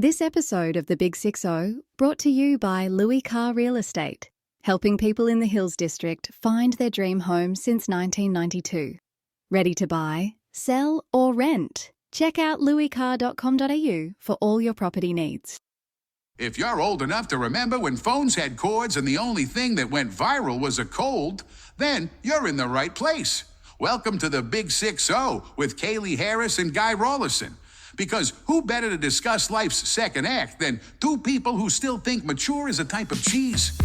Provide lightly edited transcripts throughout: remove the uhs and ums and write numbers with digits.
This episode of The Big 6-0 brought to you by Louis Carr Real Estate, helping people in the Hills District find their dream home since 1992. Ready to buy, sell or rent? Check out louiscarr.com.au for all your property needs. If you're old enough to remember when phones had cords and the only thing that went viral was a cold, then you're in the right place. Welcome to the Big 6-0 with Kayley Harris and Guy Rawlinson. Because who better to discuss life's second act than two people who still think mature is a type of cheese?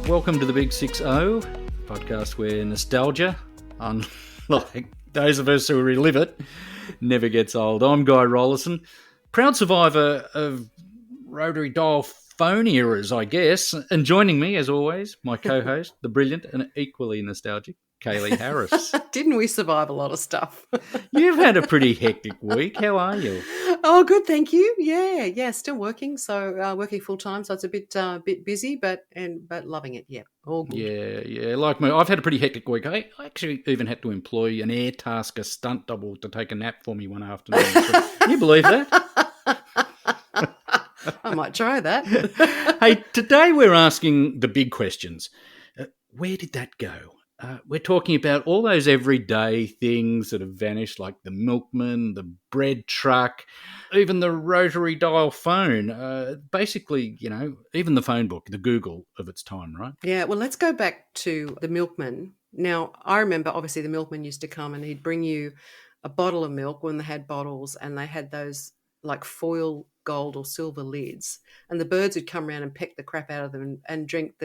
Welcome to the Big 6-0 podcast where nostalgia, unlike those of us who relive it, never gets old. I'm Guy Rawlinson, proud survivor of rotary dial phone eras, I guess. And joining me, as always, my co-host, the brilliant and equally nostalgic Kayley Harris. Didn't we survive a lot of stuff? You've had a pretty hectic week. How are you? Oh, good, thank you. Yeah, still working. So working full time, so it's a bit busy, but loving it. Yeah, all good. Yeah. Like me, I've had a pretty hectic week. I actually even had to employ an air tasker stunt double to take a nap for me one afternoon. So, can you believe that? I might try that. Hey, today we're asking the big questions. Where did that go? We're talking about all those everyday things that have vanished, like the milkman, the bread truck, even the rotary dial phone. Basically, even the phone book, the Google of its time, right? Yeah, well, let's go back to the milkman. Now, I remember, obviously, the milkman used to come and he'd bring you a bottle of milk when they had bottles, and they had those like foil gold or silver lids, and the birds would come around and peck the crap out of them and eat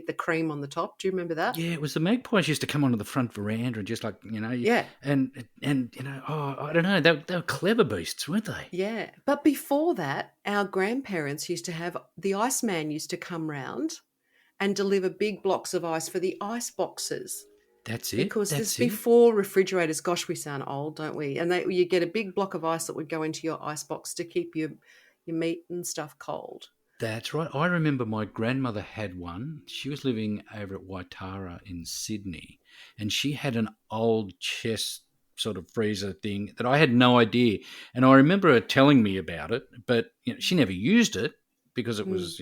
the cream on the top. Do you remember that? Yeah, it was the magpies used to come onto the front veranda and just like, yeah. And I don't know, they were clever beasts, weren't they? Yeah. But before that, our grandparents used to have, the iceman used to come round and deliver big blocks of ice for the ice boxes. That's it. Because this before refrigerators. Gosh, we sound old, don't we? And you get a big block of ice that would go into your ice box to keep your meat and stuff cold. That's right. I remember my grandmother had one. She was living over at Waitara in Sydney, and she had an old chest sort of freezer thing that I had no idea. And I remember her telling me about it, but she never used it because it was,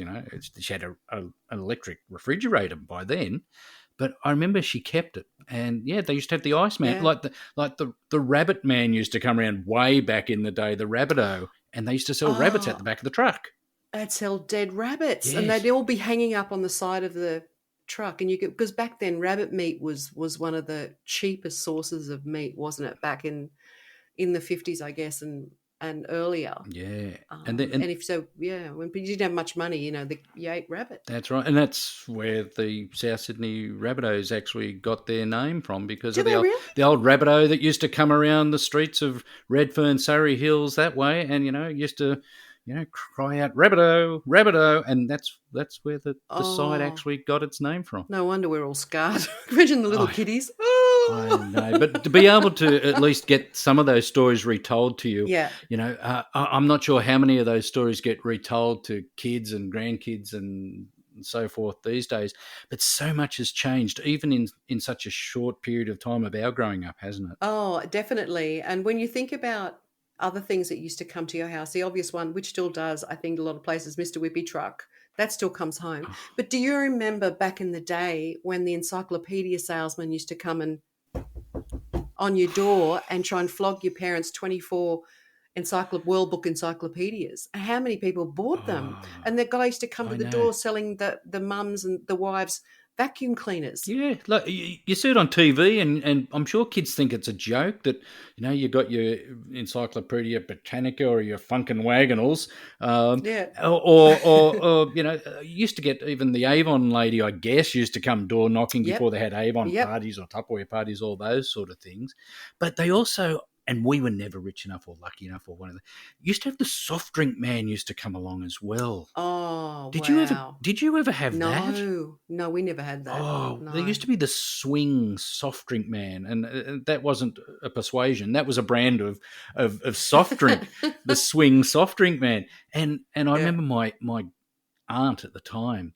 she had an electric refrigerator by then. But I remember she kept it, and they used to have the Iceman, like the Rabbit Man used to come around way back in the day, the Rabbito, and they used to sell rabbits out the back of the truck. They'd sell dead rabbits, yes. And they'd all be hanging up on the side of the truck, and because back then rabbit meat was one of the cheapest sources of meat, wasn't it? Back in the 50s, I guess, and earlier. Yeah. When you didn't have much money, you ate rabbit. That's right. And that's where the South Sydney Rabbitohs actually got their name from, because of the old Rabbitoh that used to come around the streets of Redfern, Surrey Hills that way, and, used to, cry out, Rabbitoh, Rabbitoh, and that's where the site actually got its name from. No wonder we're all scarred. Imagine the little kiddies. I know, but to be able to at least get some of those stories retold to you, I'm not sure how many of those stories get retold to kids and grandkids and so forth these days, but so much has changed, even in such a short period of time of our growing up, hasn't it? Oh, definitely. And when you think about other things that used to come to your house, the obvious one, which still does, I think a lot of places, Mr. Whippy truck, that still comes home. Oh. But do you remember back in the day when the encyclopedia salesman used to come and on your door and try and flog your parents 24 World Book encyclopedias? How many people bought them? And the guy used to come to the door selling the mums and the wives vacuum cleaners. Yeah, like you see it on TV, and I'm sure kids think it's a joke that, you got your Encyclopedia Britannica or your Funkin' Wagonals. Or you used to get even the Avon lady, I guess, used to come door knocking before they had Avon parties or Tupperware parties, all those sort of things. But they also and we were never rich enough or lucky enough or one of the used to have the soft drink man used to come along as well. Oh, Did wow. you ever have that? No, we never had that. Oh, there No. used to be the swing soft drink man, and that wasn't a persuasion. That was a brand of soft drink, the swing soft drink man. And I Yeah. remember my aunt at the time,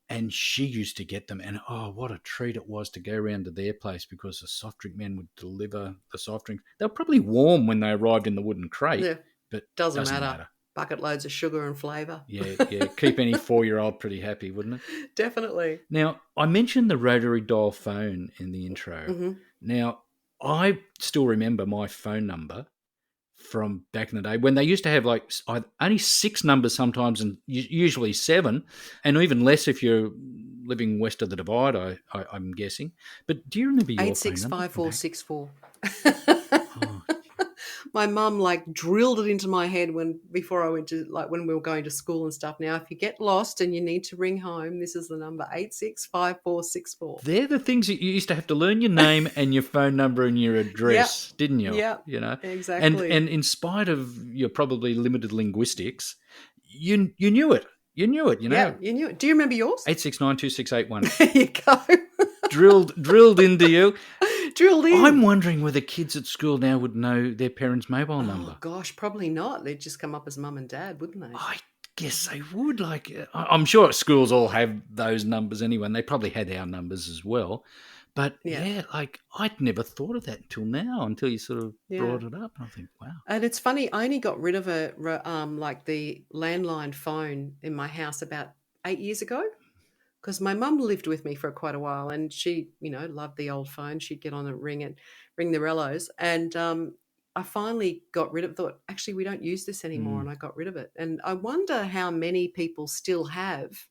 and she used to get them, and oh, what a treat it was to go around to their place because the soft drink man would deliver the soft drinks. They were probably warm when they arrived in the wooden crate, Yeah. but Doesn't matter. Bucket loads of sugar and flavour. Yeah, keep any 4-year-old pretty happy, wouldn't it? Definitely. Now, I mentioned the rotary dial phone in the intro. Mm-hmm. Now, I still remember my phone number from back in the day when they used to have like only 6 numbers sometimes and usually 7, and even less if you're living west of the divide, I'm guessing. But do you remember your phone number? 865464. Oh, My mum like drilled it into my head before I went to when we were going to school and stuff. Now, if you get lost and you need to ring home, this is the number 865464. they're the things that you used to have to learn your name and your phone number and your address, didn't you? Yeah, You know, exactly. And in spite of your probably limited linguistics, you knew it. You knew it. You know. Yeah, you knew it. Do you remember yours? 8692681. There you go. drilled into you. Drilled in. I'm wondering whether kids at school now would know their parents' mobile number. Oh gosh, probably not. They'd just come up as mum and dad, wouldn't they? I guess they would. Like, I'm sure schools all have those numbers anyway, and they probably had our numbers as well. But yeah, like I'd never thought of that until now, until you sort of brought it up. And I think, wow. And it's funny, I only got rid of the landline phone in my house about 8 years ago because my mum lived with me for quite a while, and she, loved the old phone. She'd get on and ring the rellos, and I finally got rid of it. Thought, actually, we don't use this anymore, and I got rid of it. And I wonder how many people still have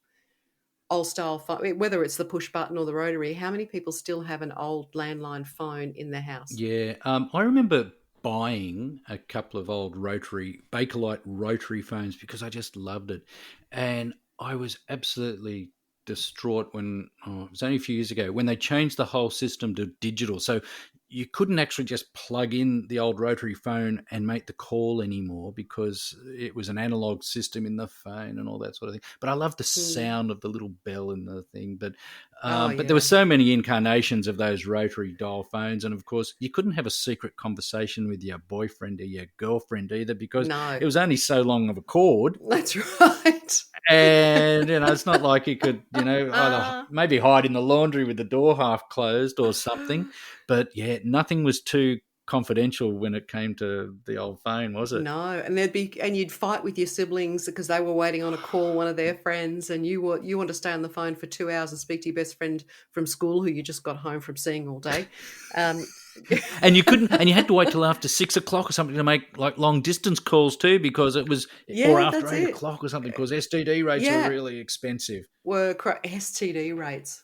old style phone, whether it's the push button or the rotary. How many people still have an old landline phone in their house? Yeah, I remember buying a couple of old Bakelite rotary phones because I just loved it, and I was absolutely distraught when it was only a few years ago when they changed the whole system to digital. So you couldn't actually just plug in the old rotary phone and make the call anymore because it was an analog system in the phone and all that sort of thing. But I love the sound of the little bell in the thing. But there were so many incarnations of those rotary dial phones. And, of course, you couldn't have a secret conversation with your boyfriend or your girlfriend either because it was only so long of a cord. That's right. And, it's not like you could, either maybe hide in the laundry with the door half closed or something. But, yeah, nothing was too confidential when it came to the old phone, was it? No, and you'd fight with your siblings because they were waiting on a call, one of their friends, and you want to stay on the phone for 2 hours and speak to your best friend from school who you just got home from seeing all day. And you couldn't, and you had to wait till after 6 o'clock or something to make like long distance calls too, because it was or after 8 o'clock or something, because STD rates are really expensive. STD rates.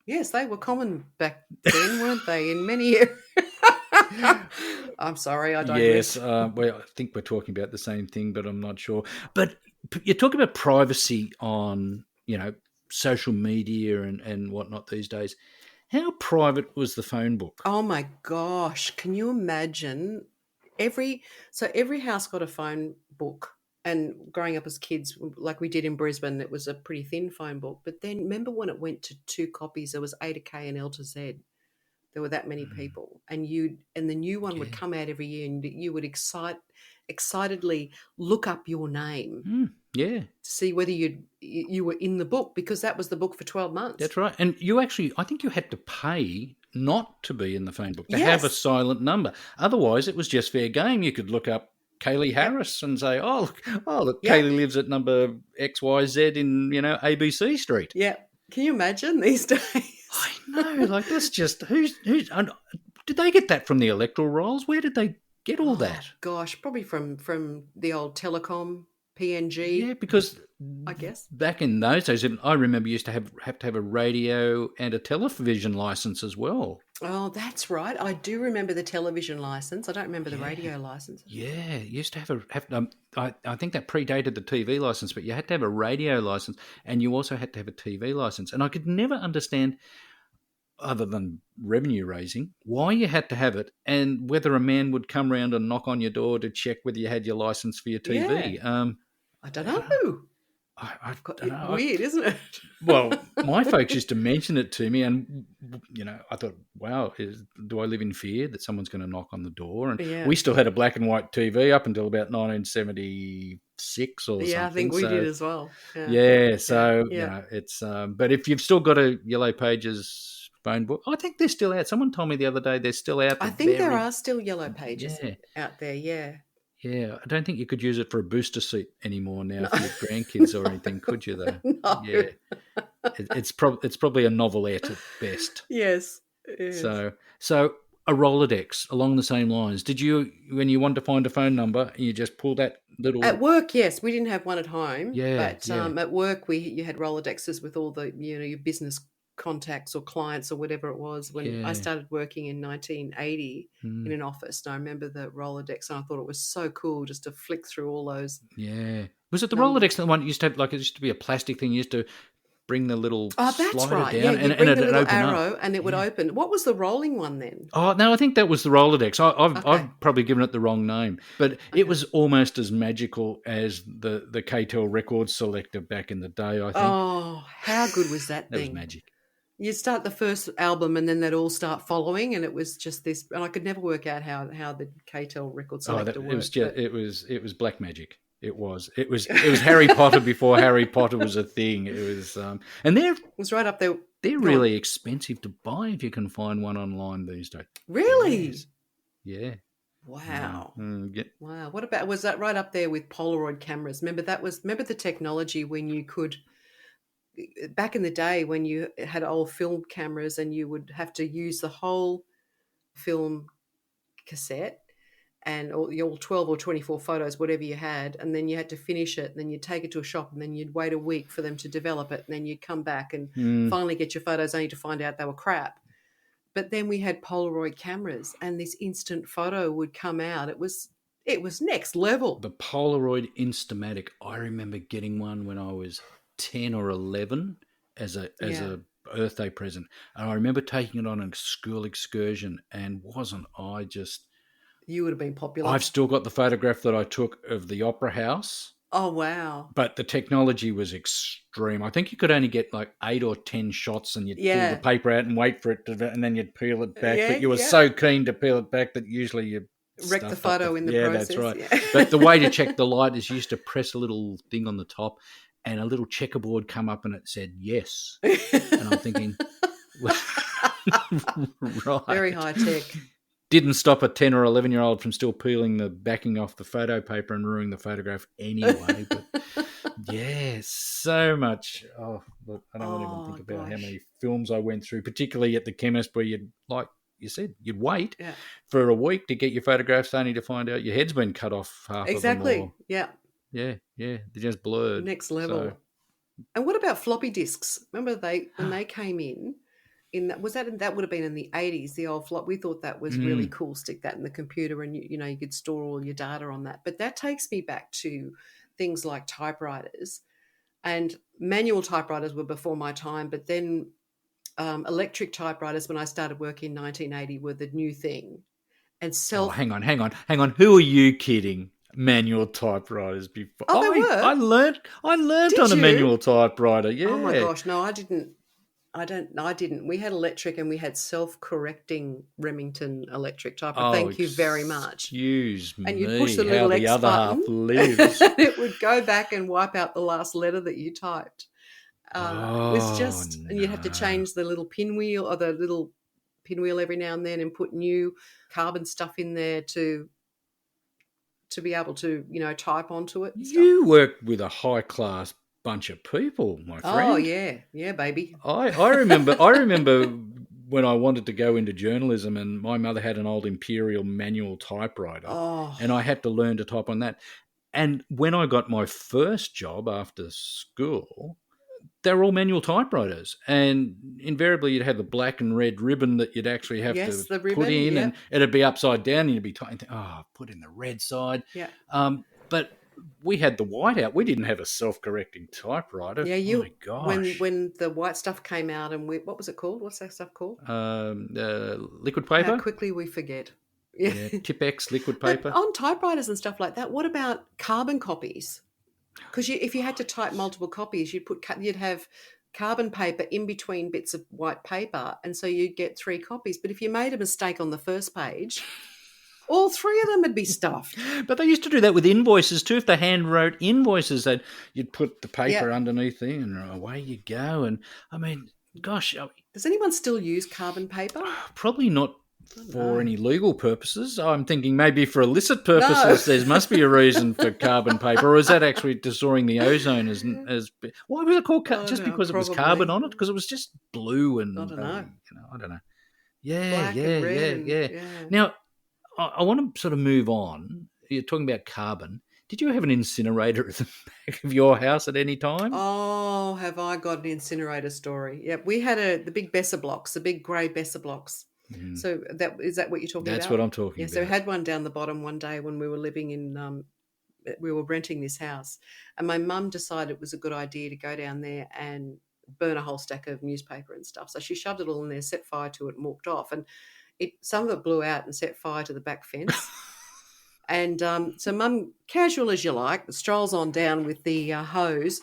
Yes, they were common back then, weren't they? In many areas. I'm sorry, I don't. Yes, well, I think we're talking about the same thing, but I'm not sure. But you're talking about privacy on, social media and whatnot these days. How private was the phone book? Oh my gosh, can you imagine? Every house got a phone book. And growing up as kids, like we did in Brisbane, it was a pretty thin phone book. But then remember when it went to 2 copies, there was A to K and L to Z. There were that many people. And the new one would come out every year, and you would excitedly look up your name. To see whether you were in the book, because that was the book for 12 months. That's right. And I think you had to pay not to be in the phone book, to have a silent number. Otherwise, it was just fair game. You could look up Kayley Harris and say, look, Kayley lives at number XYZ in, ABC Street. Yeah. Can you imagine these days? I know. Like, that's just, who's did they get that from the electoral rolls? Where did they get all that? Gosh, probably from the old telecom, PNG. Yeah, because I guess back in those days, I remember you used to have to have a radio and a television license as well. Oh, that's right. I do remember the television license. I don't remember the radio license. Yeah, you used to have I think that predated the TV license, but you had to have a radio license, and you also had to have a TV license. And I could never understand. other than revenue raising, why you had to have it and whether a man would come round and knock on your door to check whether you had your license for your TV. I don't know. I Got don't know. weird, isn't it? Well, my folks used to mention it to me, and I thought, wow, do I live in fear that someone's going to knock on the door? And we still had a black and white TV up until about 1976 or something. Yeah, I think we did as well. So it's but if you've still got a Yellow Pages phone book, I think they're still out. Someone told me the other day they're still out. I think there are still Yellow Pages out there. Yeah. Yeah, I don't think you could use it for a booster seat anymore now for your grandkids or anything, could you? Though, No. Yeah, it's probably a novelette at best. Yes. So a Rolodex along the same lines. Did you, when you wanted to find a phone number, you just pull that little? At work, yes, we didn't have one at home. Yeah, but at work, you had Rolodexes with all the your business contacts or clients or whatever it was. When I started working in 1980 in an office, and I remember the Rolodex, and I thought it was so cool just to flick through all those. Yeah, was it the Rolodex that one used to have, like, it used to be a plastic thing? You used to bring the little slider down, and it'd the little open arrow, up. and it would open. What was the rolling one then? Oh no, I think that was the Rolodex. I've probably given it the wrong name, but it was almost as magical as the K-Tel record selector back in the day. I think. Oh, how good was that thing? That was magic. You'd start the first album, and then they'd all start following, and it was just this. And I could never work out how the K-Tel record selector worked. It was black magic. It was Harry Potter before Harry Potter was a thing. It was, and it was right up there. They're really expensive to buy if you can find one online these days. Really? Yes. Yeah. Wow. Yeah. Wow. What about, was that right up there with Polaroid cameras? Remember the technology when you could, back in the day when you had old film cameras and you would have to use the whole film cassette and all 12 or 24 photos, whatever you had, and then you had to finish it, and then you'd take it to a shop, and then you'd wait a week for them to develop it, and then you'd come back and finally get your photos only to find out they were crap. But then we had Polaroid cameras, and this instant photo would come out. It was next level. The Polaroid Instamatic. I remember getting one when I was 10 or 11 as a birthday present, and I remember taking it on a school excursion, and wasn't I just... You would have been popular. I've still got the photograph that I took of the Opera House. Oh, wow. But the technology was extreme. I think you could only get like 8 or 10 shots, and you'd pull the paper out and wait for it to, and then you'd peel it back. But you were so keen to peel it back that usually you wrecked the photo in the process. Yeah, that's right. But the way to check the light is you used to press a little thing on the top, and a little checkerboard come up and it said yes. And I'm thinking, right. Very high tech. Didn't stop a 10 or 11-year-old from still peeling the backing off the photo paper and ruining the photograph anyway. But yeah, so much. Oh, look, I don't even think about how many films I went through, particularly at the chemist, where you'd, like you said, you'd wait for a week to get your photographs, only to find out your head's been cut off half of them. Or, yeah, they're just blurred. Next level. So. And what about floppy disks? Remember when they came in? That would have been in the 80s, the old flop. We thought that was really cool. Stick that in the computer, and you could store all your data on that. But that takes me back to things like typewriters, and manual typewriters were before my time. But then electric typewriters, when I started working in 1980, were the new thing. And hang on. Who are you kidding? Manual typewriters before? Oh, they were. I learnt on a manual typewriter. Yeah. Oh my gosh, no, I didn't. We had electric, and we had self-correcting Remington electric typewriter. Thank you very much. Excuse me. And you'd push the little X button, lives. and it would go back and wipe out the last letter that you typed. It was just, and you'd have to change the little pinwheel every now and then, and put new carbon stuff in there to be able to, type onto it. You worked with a high-class bunch of people, my friend. Oh yeah, baby. I remember when I wanted to go into journalism, and my mother had an old Imperial manual typewriter, and I had to learn to type on that. And when I got my first job after school, they were all manual typewriters, and invariably you'd have the black and red ribbon that you'd actually have to put in, and it'd be upside down, and you'd be put in the red side. Yeah. But we had the whiteout. We didn't have a self-correcting typewriter. Yeah, My when gosh. the white stuff came out, and what was it called? What's that stuff called? Liquid How paper. quickly we forget. Yeah, Tipex liquid But paper. on typewriters and stuff like that, what about carbon copies? Because if you had to type multiple copies, you'd have carbon paper in between bits of white paper, and so you'd get 3 copies. But if you made a mistake on the first page, all 3 of them would be stuffed. But they used to do that with invoices too. If they hand wrote invoices, you'd put the paper Yeah. underneath there, and away you go. And I mean, gosh, Does anyone still use carbon paper? probably not for No. any legal purposes. I'm thinking maybe for illicit purposes. There must be a reason for carbon paper, or is that actually destroying the ozone? Why was it called? Just because it was carbon probably. on it? Because it was just blue and I don't know. I don't know. Yeah, Black yeah, and red yeah, and yeah. Now I want to sort of move on. You're talking about carbon. Did you have an incinerator at the back of your house at any time? Oh, have I got an incinerator story? Yep, we had the big Besser blocks, the big grey Besser blocks. So is that what you're talking about? That's what I'm talking Yeah, about. so we had one down the bottom one day when we were living we were renting this house, and my mum decided it was a good idea to go down there and burn a whole stack of newspaper and stuff. So she shoved it all in there, set fire to it, and walked off. And some of it blew out and set fire to the back fence. And so Mum, casual as you like, strolls on down with the hose.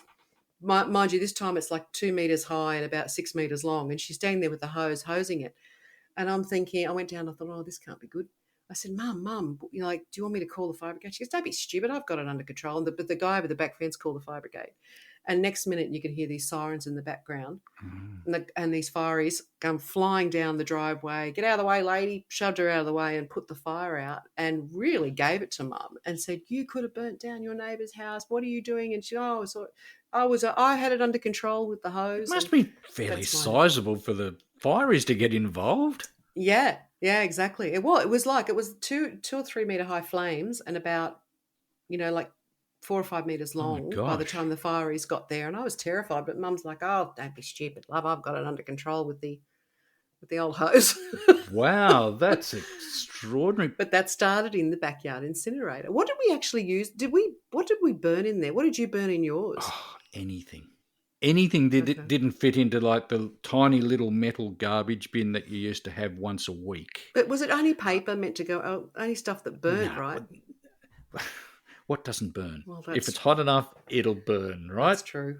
Mind you, this time it's like 2 meters high and about 6 meters long, and she's standing there with the hose, hosing it. And I'm thinking, I went down, I thought, oh, this can't be good. I said, Mum, do you want me to call the fire brigade? She goes, don't be stupid, I've got it under control. But the guy over the back fence called the fire brigade. And next minute you could hear these sirens in the background. And these fireys come flying down the driveway. Get out of the way, lady. Shoved her out of the way and put the fire out, and really gave it to Mum and said, you could have burnt down your neighbour's house. What are you doing? And she, I had it under control with the hose. It must be fairly sizable for the fireys to get involved. Yeah, exactly. It was 2 or 3 meter high flames and about, like 4 or 5 meters long by the time the fireys got there. And I was terrified, but Mum's like, oh, don't be stupid, love. I've got it under control with the old hose. Wow, that's extraordinary. But that started in the backyard incinerator. What did we actually use? What did we burn in there? What did you burn in yours? Oh, anything didn't fit into like the tiny little metal garbage bin that you used to have once a week. But was it only paper meant to go? Only stuff that burnt, right? What doesn't burn? Well, if it's hot enough, it'll burn, right? That's true.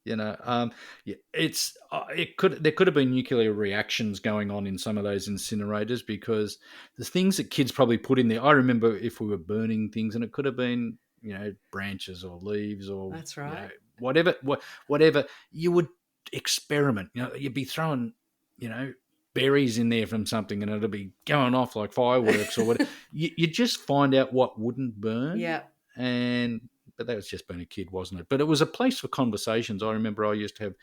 There could have been nuclear reactions going on in some of those incinerators, because the things that kids probably put in there. I remember if we were burning things, and it could have been branches or leaves or that's right. Whatever you would experiment. You'd be throwing berries in there from something, and it'll be going off like fireworks or whatever. You just find out what wouldn't burn. Yeah. But that was just being a kid, wasn't it? But it was a place for conversations. I remember I used to have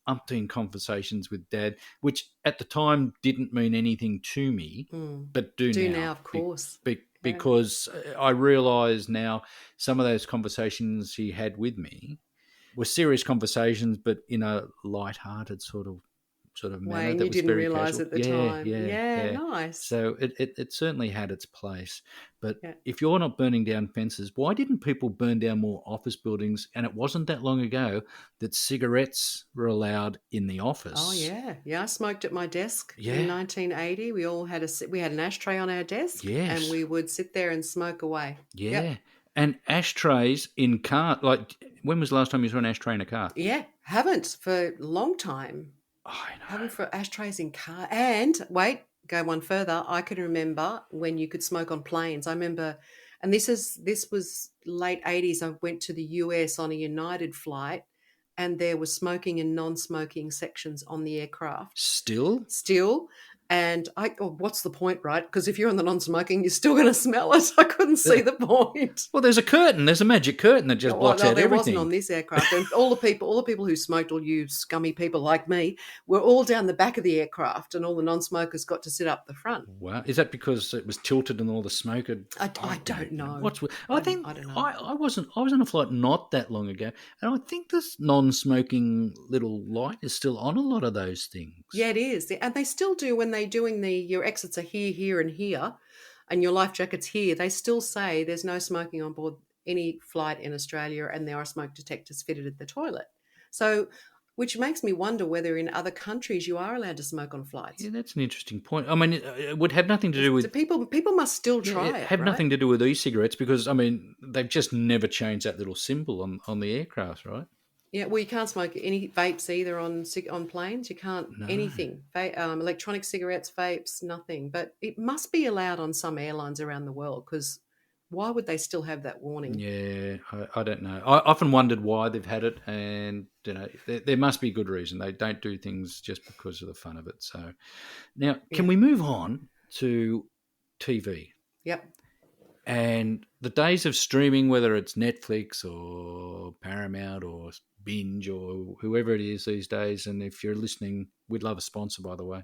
umpteen conversations with Dad, which at the time didn't mean anything to me, but do now, of course. Because I realise now some of those conversations he had with me were serious conversations, but in a light-hearted sort of manner. And you didn't realise at the time. Yeah, nice. So it certainly had its place. But if you're not burning down fences, why didn't people burn down more office buildings? And it wasn't that long ago that cigarettes were allowed in the office. Oh yeah. I smoked at my desk in 1980. We all had an ashtray on our desk, and we would sit there and smoke away. Yeah. Yep. And ashtrays in car. Like, when was the last time you saw an ashtray in a car? Yeah, haven't for a long time. I know. Haven't for ashtrays in car. And wait, go one further. I can remember when you could smoke on planes. I remember, and this was late 80s. I went to the US on a United flight, and there was smoking and non-smoking sections on the aircraft. Still. And what's the point, right? Because if you're on the non-smoking, you're still going to smell it. I couldn't see the point. Well, there's a magic curtain that just blocks out everything. There wasn't on this aircraft. And all the people who smoked, all you scummy people like me, were all down the back of the aircraft, and all the non-smokers got to sit up the front. Wow. Is that because it was tilted and all the smoke had... I don't know. I don't know. I was on a flight not that long ago, and I think this non-smoking little light is still on a lot of those things. Yeah, it is. And they still do when they're doing your exits are here, and here, and your life jacket's here. They still say there's no smoking on board any flight in Australia, and there are smoke detectors fitted at the toilet. So, which makes me wonder whether in other countries you are allowed to smoke on flights. Yeah, that's an interesting point. I mean, it would have nothing to do with People must still try it. have right? nothing to do with e-cigarettes because I mean they've just never changed that little symbol on the aircraft, right? Yeah, well, you can't smoke any vapes either on planes. You can't anything. Electronic cigarettes, vapes, nothing. But it must be allowed on some airlines around the world because why would they still have that warning? Yeah, I don't know. I often wondered why they've had it, and there must be good reason. They don't do things just because of the fun of it. So now, can we move on to TV? Yep. And the days of streaming, whether it's Netflix or Paramount or Binge or whoever it is these days, and if you're listening, we'd love a sponsor, by the way.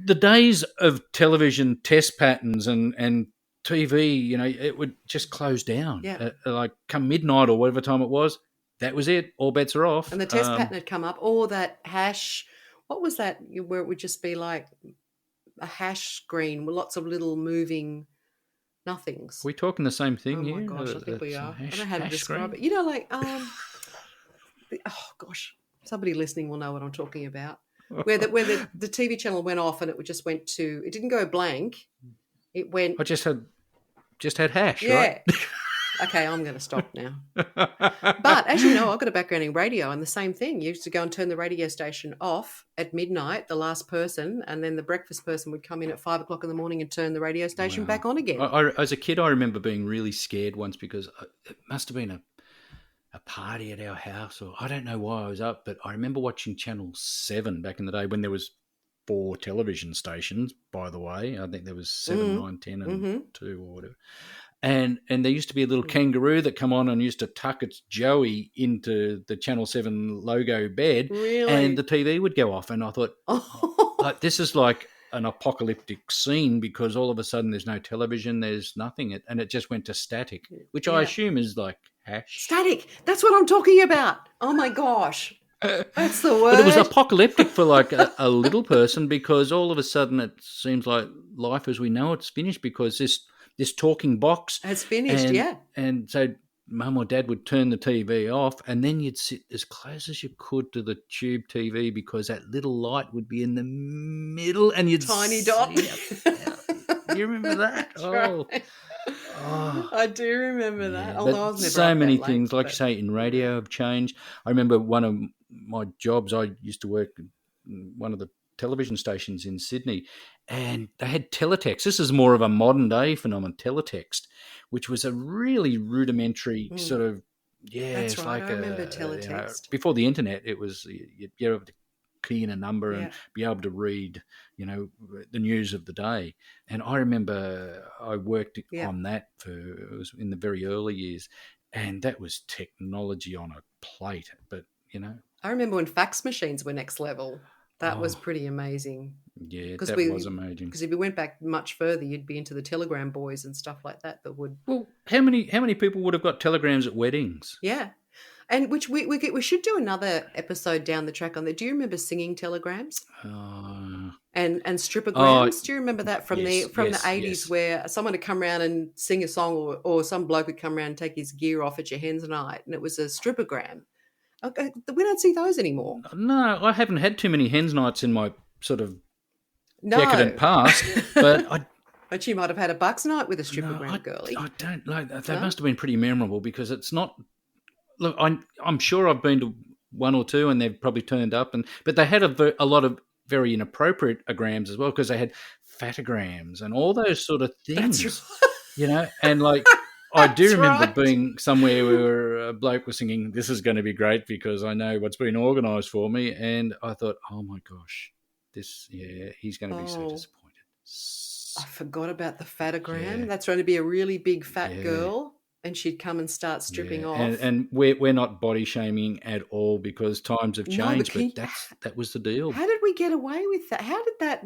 The days of television test patterns and TV, it would just close down. Yeah. Like come midnight or whatever time it was, that was it. All bets are off. And the test pattern had come up, or that hash. What was that? Where it would just be like a hash screen with lots of little moving nothings. Are we talking the same thing here? Oh my gosh, I think we are. I don't know how to describe it. Somebody listening will know what I'm talking about. Where the TV channel went off and it just went to. It didn't go blank. It went. I just had hash. Yeah. Right? Okay, I'm going to stop now. But as you know, I've got a background in radio, and the same thing. You used to go and turn the radio station off at midnight, the last person, and then the breakfast person would come in at 5 o'clock in the morning and turn the radio station back on again. As a kid, I remember being really scared once because it must have been a party at our house, or I don't know why I was up, but I remember watching Channel 7 back in the day when there was 4 television stations, by the way. I think there was 7, 9, 10 and 2 or whatever. And there used to be a little kangaroo that come on and used to tuck its Joey into the Channel 7 logo bed. Really? And the TV would go off. And I thought, like, this is like an apocalyptic scene because all of a sudden there's no television, there's nothing. And it just went to static, which I assume is like hash. Static. That's what I'm talking about. Oh, my gosh. That's the word. But it was apocalyptic for like a little person because all of a sudden it seems like life as we know it's finished because this talking box has finished, And so mum or dad would turn the TV off and then you'd sit as close as you could to the tube TV because that little light would be in the middle and you'd tiny dot. You remember that? Right. Oh, I do remember that. Although I was never so many things, like you say, in radio have changed. I remember one of my jobs, I used to work in one of the television stations in Sydney, and they had teletext. This is more of a modern day phenomenon, teletext, which was a really rudimentary sort of, that's right. I remember teletext. Before the internet, it was you'd be able to key in a number and be able to read, the news of the day. And I remember I worked on that it was in the very early years, and that was technology on a plate. But I remember when fax machines were next level. That was pretty amazing. Yeah, that was amazing. Because if you went back much further, you'd be into the telegram boys and stuff like that would... Well, how many people would have got telegrams at weddings? Yeah. And which we should do another episode down the track on that. Do you remember singing telegrams? And stripograms? Do you remember that from the 80s where someone would come around and sing a song or some bloke would come around and take his gear off at your hens night and it was a stripogram? Okay, we don't see those anymore. No, I haven't had too many hens nights in my sort of decadent past, but But you might have had a bucks night with a stripogram girlie. I don't know. That must have been pretty memorable because it's not. Look, I'm sure I've been to one or two, and they've probably turned up, but they had a lot of very inappropriate grams as well because they had fatograms and all those sort of things. That's right. And like. I do remember being somewhere where a bloke was singing, "This is going to be great because I know what's been organised for me." And I thought, oh, my gosh, he's going to be so disappointed. I forgot about the fatogram. Yeah. That's going to be a really big fat girl and she'd come and start stripping off. And we're not body shaming at all because times have changed, but that was the deal. How did we get away with that? How did that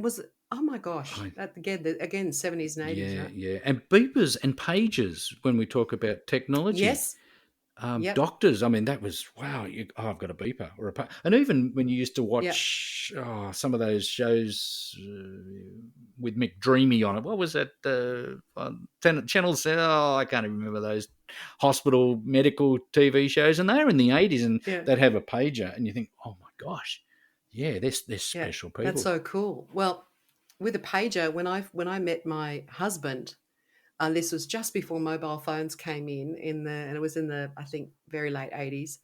oh my gosh. Again, 70s and 80s, right? Yeah. And beepers and pages when we talk about technology. Yes. Yep. Doctors, I mean, that was, wow, I've got a beeper or and even when you used to Yep. watch some of those shows with Mick Dreamy on it, what was that? On channels, I can't even remember those hospital medical TV shows, and they're in the 80s, and Yeah. they'd have a pager, and you think, oh my gosh, yeah, they're Yeah. special people. That's so cool. Well, with a pager, when I met my husband, and this was just before mobile phones came and it was in the, I think, very late 80s.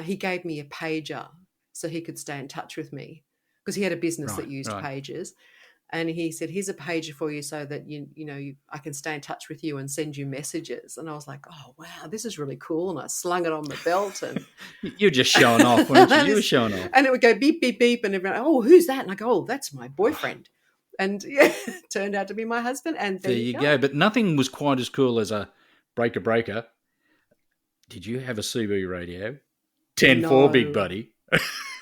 He gave me a pager so he could stay in touch with me because he had a business that Right, used right. pagers. And he said, "Here's a pager for you so that I can stay in touch with you and send you messages." And I was like, "Oh wow, this is really cool!" And I slung it on my belt, and You're just showing off, weren't you? You were showing off. and it would go beep beep beep, and everyone, "Oh, who's that?" And I go, "Oh, that's my boyfriend." And yeah, it turned out to be my husband. And There you go. But nothing was quite as cool as a breaker. Did you have a CB radio? 10-4, big No. buddy.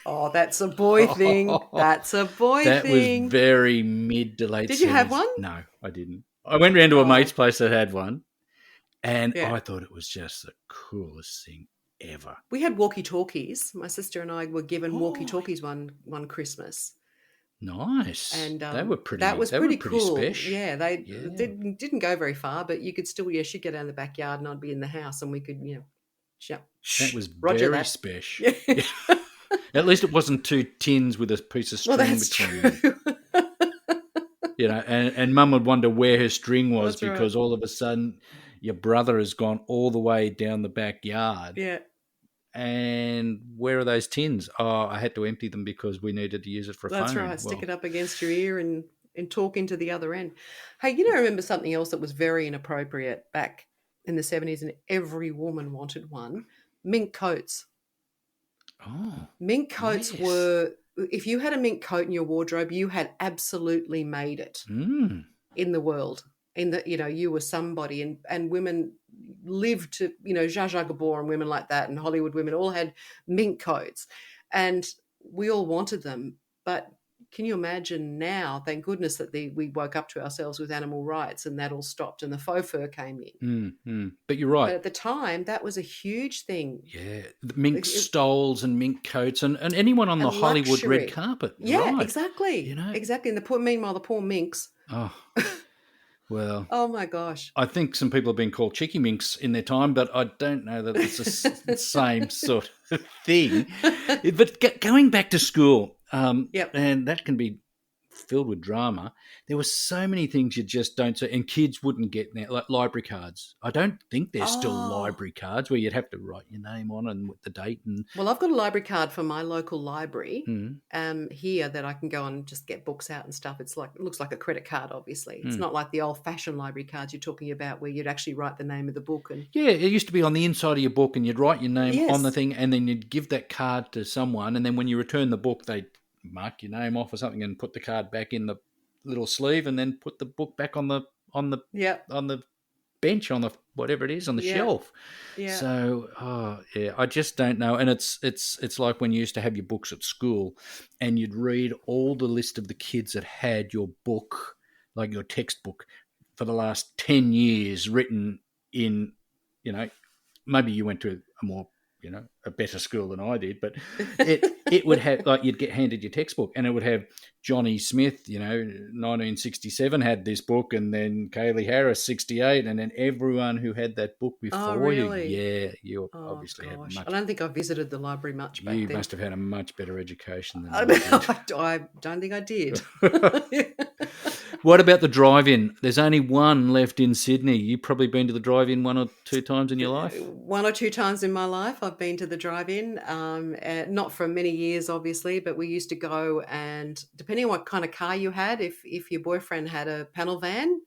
Oh, that's a boy thing. That's a boy That thing. was very mid to late 70s. Did you have one? No, I didn't. I went round to a Oh. mate's place that had one, and Yeah. I thought it was just the coolest thing ever. We had walkie-talkies. My sister and I were given Oh. walkie-talkies one Christmas. Nice. And they were pretty. that was they pretty were pretty cool. special. Yeah, they didn't go very far, but you could still, she'd go down the backyard and I'd be in the house and we could, That was Roger very that. special. Yeah. At least it wasn't two tins with a piece of string Well, that's between true. them. And Mum would wonder where her string was That's right. because all of a sudden your brother has gone all the way down the backyard. Yeah. And where are those tins? Oh, I had to empty them because we needed to use it for a phone. That's right. Stick it up against your ear and talk into the other end. Hey, I remember something else that was very inappropriate back in the 70s, and every woman wanted one: mink coats. Oh, Mink coats yes. were, if you had a mink coat in your wardrobe, you had absolutely made it in the world. You were somebody, and women lived to, Zsa Zsa Gabor and women like that, and Hollywood women all had mink coats, and we all wanted them. But can you imagine now? Thank goodness that we woke up to ourselves with animal rights, and that all stopped, and the faux fur came in. But you're right. But at the time, that was a huge thing. Yeah, the mink stoles and mink coats, and anyone on the Hollywood red carpet. Yeah, right. exactly. Exactly. And meanwhile, the poor minks. Oh, well. Oh my gosh. I think some people have been called cheeky minks in their time, but I don't know that it's the same sort of thing. But going back to school, Yep. and that can be filled with drama. There were so many things you just don't see, and kids wouldn't get now, like library cards. I don't think there's still library cards where you'd have to write your name on and with the date. Well, I've got a library card for my local library here that I can go and just get books out and stuff. It looks like a credit card, obviously. It's not like the old-fashioned library cards you're talking about where you'd actually write the name of the book. Yeah, it used to be on the inside of your book, and you'd write your name Yes. on the thing, and then you'd give that card to someone, and then when you return the book, they'd mark your name off or something and put the card back in the little sleeve, and then put the book back on the bench, on the whatever it is, on the shelf. Yeah. So I just don't know. And it's like when you used to have your books at school, and you'd read all the list of the kids that had your book, like your textbook, for the last 10 years, written in, maybe you went to a more, a better school than I did, but it would have, like, you'd get handed your textbook and it would have Johnny Smith, 1967 had this book, and then Kayley Harris, 68, and then everyone who had that book before really? you obviously had much. I don't think I visited the library much back then. You must have had a much better education than I don't think I did. What about the drive-in? There's only one left in Sydney. You've probably been to the drive-in one or two times in your life? One or two times in my life I've been to the drive-in, not for many years, obviously, but we used to go, and depending on what kind of car you had, if your boyfriend had a panel van,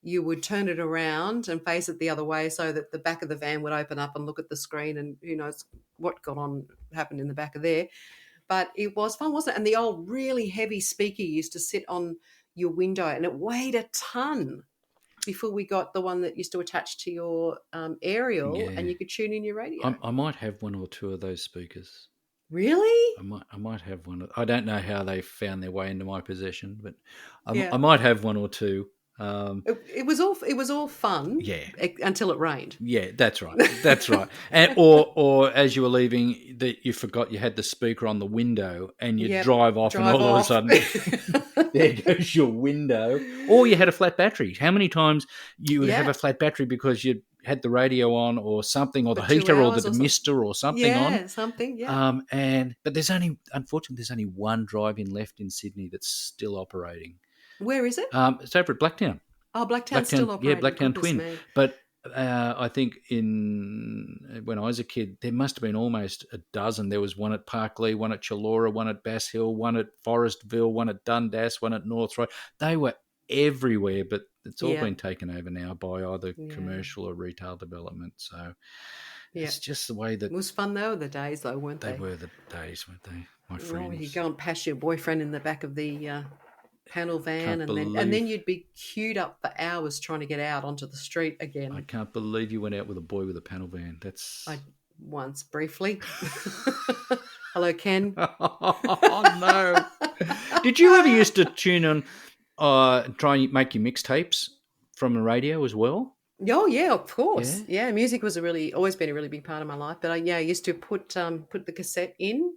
you would turn it around and face it the other way so that the back of the van would open up and look at the screen, and who knows what happened in the back of there. But it was fun, wasn't it? And the old really heavy speaker used to sit on your window, and it weighed a ton before we got the one that used to attach to your aerial, and you could tune in your radio. I might have one or two of those speakers. Really? I might have one. I don't know how they found their way into my possession, but I might have one or two. It was all fun. Yeah. Until it rained. Yeah, that's right. That's right. And or as you were leaving, that you forgot you had the speaker on the window, and you drive off, and all of a sudden, there goes your window. Or you had a flat battery. How many times you would have a flat battery because you had the radio on or something, or the heater or the demister or something on? Yeah, something. Yeah. But unfortunately, there's only one drive-in left in Sydney that's still operating. Where is it? It's over at Blacktown. Oh, Blacktown's still operating. Yeah, Blacktown Twin. Me. But I think when I was a kid, there must have been almost a dozen. There was one at Parklea, one at Chullora, one at Bass Hill, one at Forestville, one at Dundas, one at North Road. They were everywhere, but it's all been taken over now by either commercial or retail development. So it's just the way that... It was fun, though, the days, though, weren't they? They were the days, weren't they, my friends? You go and pass your boyfriend in the back of the... panel van, and then you'd be queued up for hours trying to get out onto the street again. I can't believe you went out with a boy with a panel van. Once briefly. Hello, Ken. Oh no! Did you ever used to tune on, try and make your mixtapes from the radio as well? Oh yeah, of course. Yeah, music was always been a really big part of my life. But I used to put the cassette in.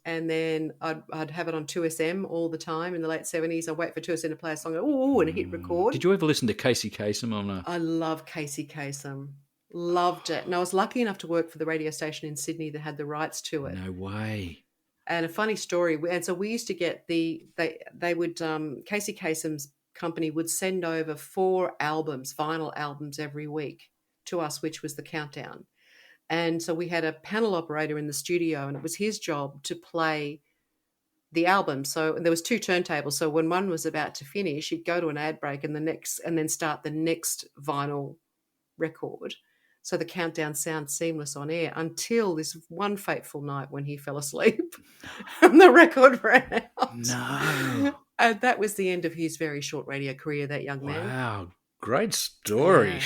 And then I'd have it on 2SM all the time in the late 70s. I'd wait for 2SM to play a song, and hit record. Did you ever listen to Casey Kasem? I love Casey Kasem. Loved it. And I was lucky enough to work for the radio station in Sydney that had the rights to it. No way. And a funny story. And so we used to get Casey Kasem's company would send over 4 albums, vinyl albums every week to us, which was the countdown. And so we had a panel operator in the studio, and it was his job to play the album. So there was 2 turntables. So when one was about to finish, he'd go to an ad break and then start the next vinyl record. So the countdown sounds seamless on air until this one fateful night when he fell asleep and the record ran out. No. And that was the end of his very short radio career, that young man. Wow, great story. Yeah.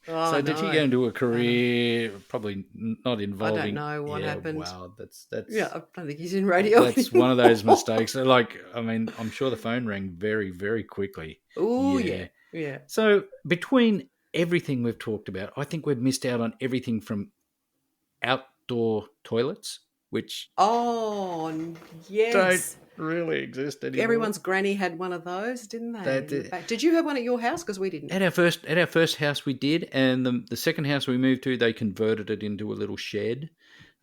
Oh, so did he go into a career probably not involving... I don't know what happened. Wow, that's... Yeah, I don't think he's in radio. That's one of those mistakes. I'm sure the phone rang very, very quickly. Oh, yeah. So between everything we've talked about, I think we've missed out on everything from outdoor toilets, which... Oh, yes. Don't really exist anymore. Everyone's granny had one of those, didn't they? Did you have one at your house? Because we didn't. At our first house we did, and the second house we moved to, they converted it into a little shed.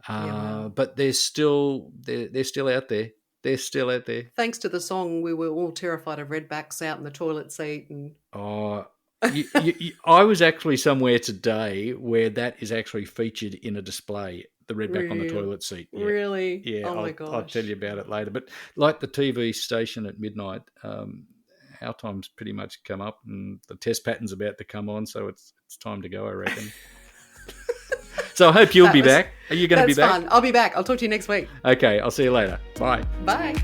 But they're still out there. They're still out there. Thanks to the song, we were all terrified of redbacks out in the toilet seat. And I was actually somewhere today where that is actually featured in a display. The redback on the toilet seat. Yeah. Really? Yeah. Oh, my gosh. I'll tell you about it later. But like the TV station at midnight, our time's pretty much come up and the test pattern's about to come on, so it's time to go, I reckon. So I hope you'll be back. Are you going to be back? That's fun. I'll be back. I'll talk to you next week. Okay. I'll see you later. Bye. Bye.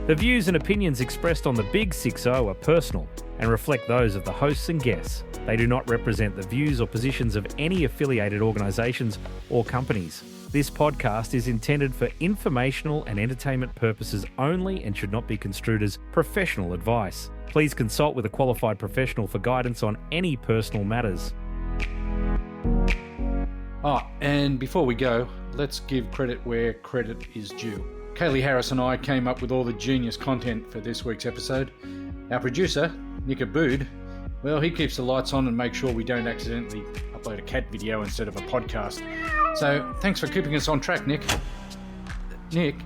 The views and opinions expressed on the Big 6-0 are personal and reflect those of the hosts and guests. They do not represent the views or positions of any affiliated organisations or companies. This podcast is intended for informational and entertainment purposes only and should not be construed as professional advice. Please consult with a qualified professional for guidance on any personal matters. And before we go, let's give credit where credit is due. Kayley Harris and I came up with all the genius content for this week's episode. Our producer, Nick Abood, well, he keeps the lights on and makes sure we don't accidentally upload a cat video instead of a podcast. So thanks for keeping us on track, Nick. Nick?